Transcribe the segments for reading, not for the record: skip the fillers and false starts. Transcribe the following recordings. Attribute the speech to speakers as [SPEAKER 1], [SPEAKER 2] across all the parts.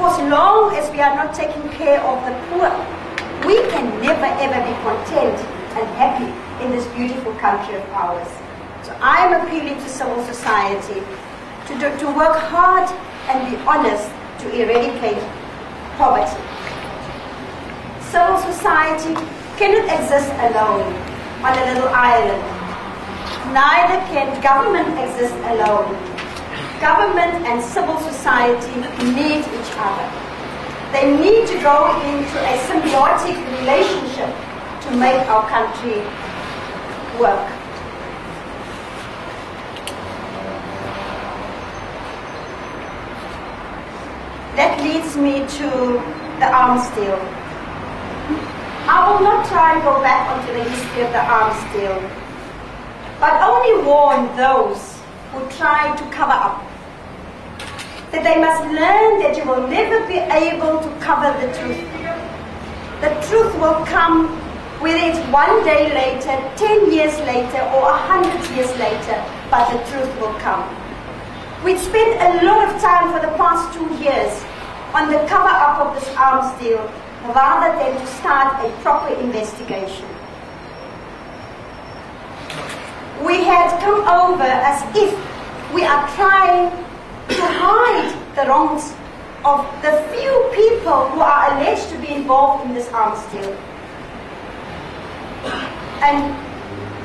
[SPEAKER 1] For as long as we are not taking care of the poor, we can never ever be content and happy in this beautiful country of ours. So I am appealing to civil society to work hard and be honest to eradicate poverty. Civil society cannot exist alone on a little island. Neither can government exist alone. Government and civil society need each other. They need to go into a symbiotic relationship to make our country work. That leads me to the arms deal. I will not try and go back onto the history of the arms deal, but only warn those who try to cover up that they must learn that you will never be able to cover the truth. The truth will come, whether it's 1 day later, 10 years later, or 100 years later, but the truth will come. We've spent a lot of time for the past 2 years on the cover-up of this arms deal, rather than to start a proper investigation. We had come over as if we are trying to hide the wrongs of the few people who are alleged to be involved in this arms deal. And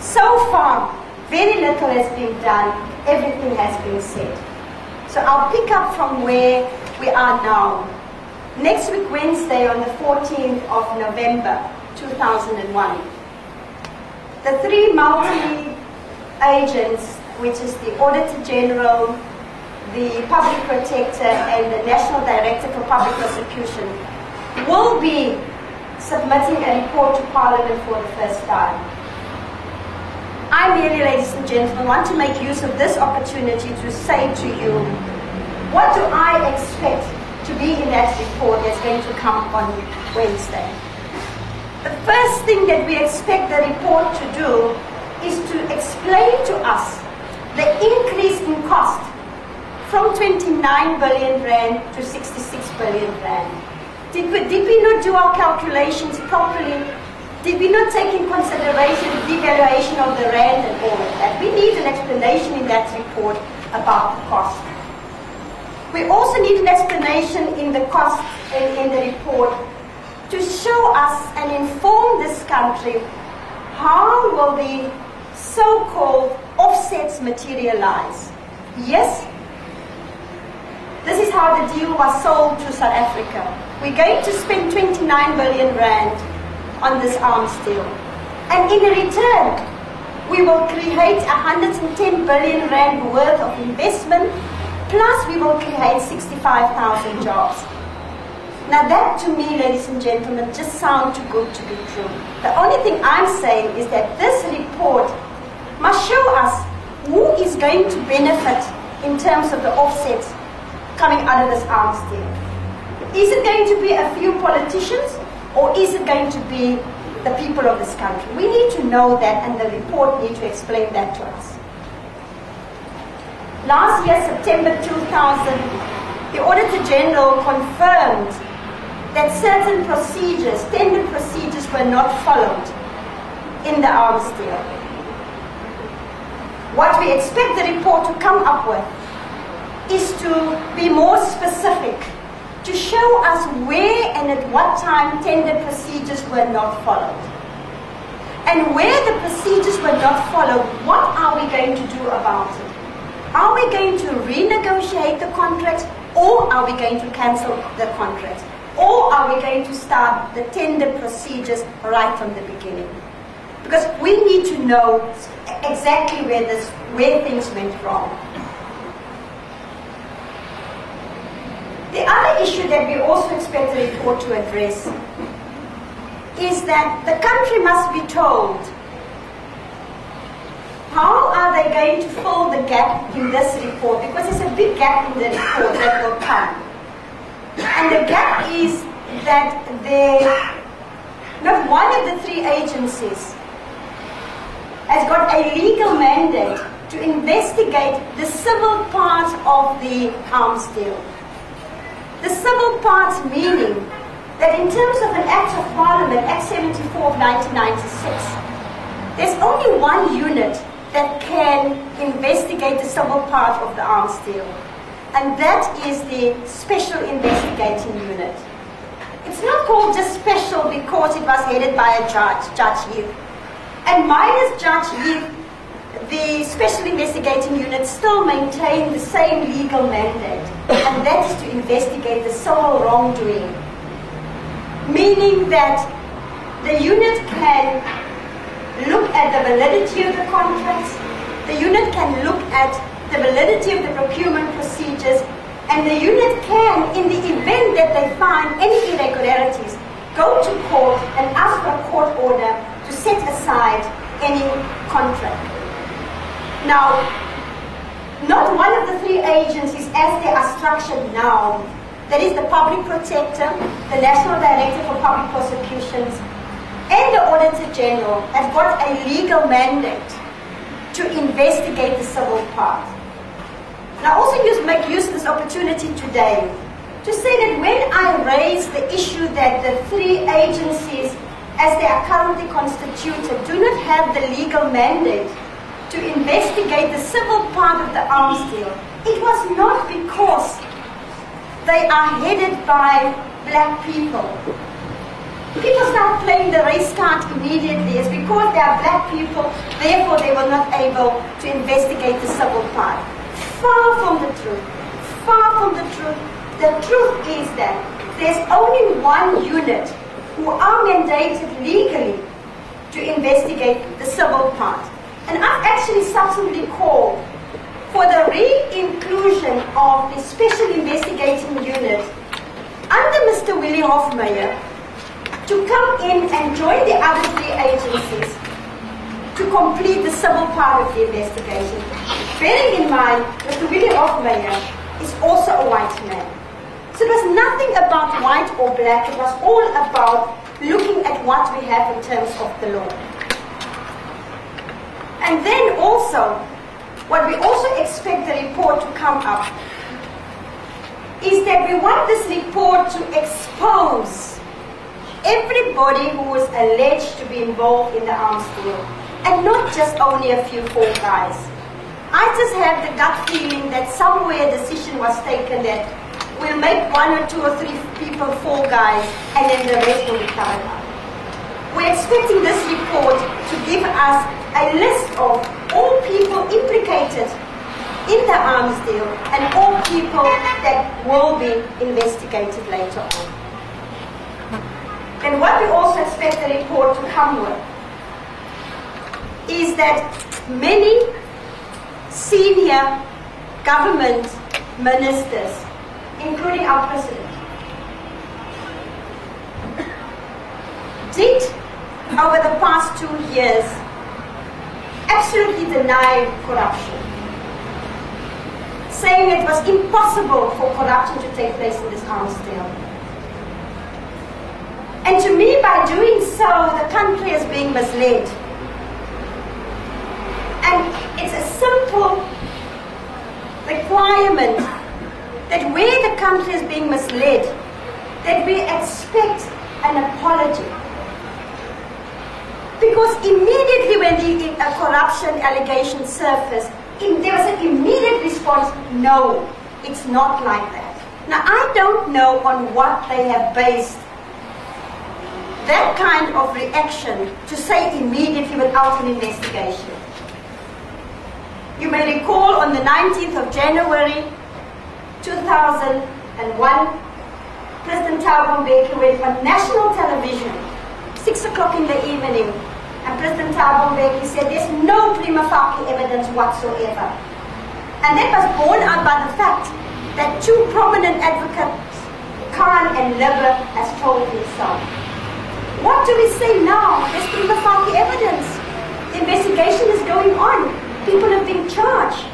[SPEAKER 1] so far, very little has been done, everything has been said. So I'll pick up from where we are now. Next week, Wednesday, on the 14th of November, 2001, the three multi-agents, which is the Auditor General, the Public Protector, and the National Director for Public Prosecution, will be submitting a report to Parliament for the first time. I merely, ladies and gentlemen, want to make use of this opportunity to say to you, what do I expect to be in that report that's going to come on Wednesday? The first thing that we expect the report to do is to explain to us the increase in cost from 29 billion rand to 66 billion rand. Did we not do our calculations properly? Did we not take in consideration the devaluation of the rand and all of that? We need an explanation in that report about the cost. We also need an explanation in the cost in the report to show us and inform this country how will the so-called offsets materialize. Yes, this is how the deal was sold to South Africa. We're going to spend 29 billion rand on this arms deal. And in return, we will create 110 billion rand worth of investment, plus we will create 65,000 jobs. Now that, to me, ladies and gentlemen, just sounds too good to be true. The only thing I'm saying is that this report must show us who is going to benefit in terms of the offsets coming out of this arms deal. Is it going to be a few politicians, or is it going to be the people of this country? We need to know that, and the report needs to explain that to us. Last year, September 2000, the Auditor General confirmed that certain procedures, tender procedures, were not followed in the arms deal. What we expect the report to come up with is to be more specific, to show us where and at what time tender procedures were not followed. And where the procedures were not followed, what are we going to do about it? Are we going to renegotiate the contract, or are we going to cancel the contract? Or are we going to start the tender procedures right from the beginning? Because we need to know exactly where things went wrong. The other issue that we also expect the report to address is that the country must be told how are they going to fill the gap in this report, because there's a big gap in the report that will come. And the gap is that not one of the three agencies has got a legal mandate to investigate the civil part of the arms deal. The civil parts meaning that in terms of an Act of Parliament, Act 74 of 1996, there's only one unit that can investigate the civil part of the arms deal, and that is the Special Investigating Unit. It's not called just special because it was headed by a judge, Judge Heath. And minus Judge Heath, the Special Investigating Unit still maintain the same legal mandate, and that is to investigate the civil wrongdoing. Meaning that the unit can look at the validity of the contracts, the unit can look at the validity of the procurement procedures, and the unit can, in the event that they find any irregularities, go to court and ask for a court order to set aside any contract. Now, not one of the three agencies as they are structured now, that is the Public Protector, the National Director for Public Prosecutions, and the Auditor General, has got a legal mandate to investigate the civil part. And I also make use of this opportunity today to say that when I raise the issue that the three agencies, as they are currently constituted, do not have the legal mandate to investigate the civil part of the arms deal, it was not because they are headed by black people. People start playing the race card immediately. It's because they are black people, therefore they were not able to investigate the civil part. Far from the truth. Far from the truth. The truth is that there's only one unit who are mandated legally to investigate the civil part. And I've actually subsequently called for the re-inclusion of the Special Investigating Unit under Mr. Willie Hofmeyr to come in and join the other three agencies to complete the civil part of the investigation. Bearing in mind, Mr. Willie Hofmeyr is also a white man. So it was nothing about white or black, it was all about looking at what we have in terms of the law. And then also, what we also expect the report to come up is that we want this report to expose everybody who is alleged to be involved in the arms deal, and not just only a few fall guys. I just have the gut feeling that somewhere a decision was taken that we'll make one or two or three people fall guys, and then the rest will be covered up. We're expecting this report to give us a list of all people implicated in the arms deal and all people that will be investigated later on. And what we also expect the report to come with is that many senior government ministers, including our president, did over the past 2 years absolutely deny corruption, saying it was impossible for corruption to take place in this arms deal. And to me, by doing so, the country is being misled. And it's a simple requirement that where the country is being misled, that we expect an apology. Because immediately when the corruption allegations surfaced, there was an immediate response, no, it's not like that. Now, I don't know on what they have based that kind of reaction to say immediately without an investigation. You may recall on the 19th of January 2001, President Thabo Mbeki went on national television, 6 o'clock in the evening, and President Thabo Mbeki said there's no prima facie evidence whatsoever. And that was borne out by the fact that two prominent advocates, Khan and Libbe, has told him so. What do we say now? There's prima facie evidence. The investigation is going on. People have been charged.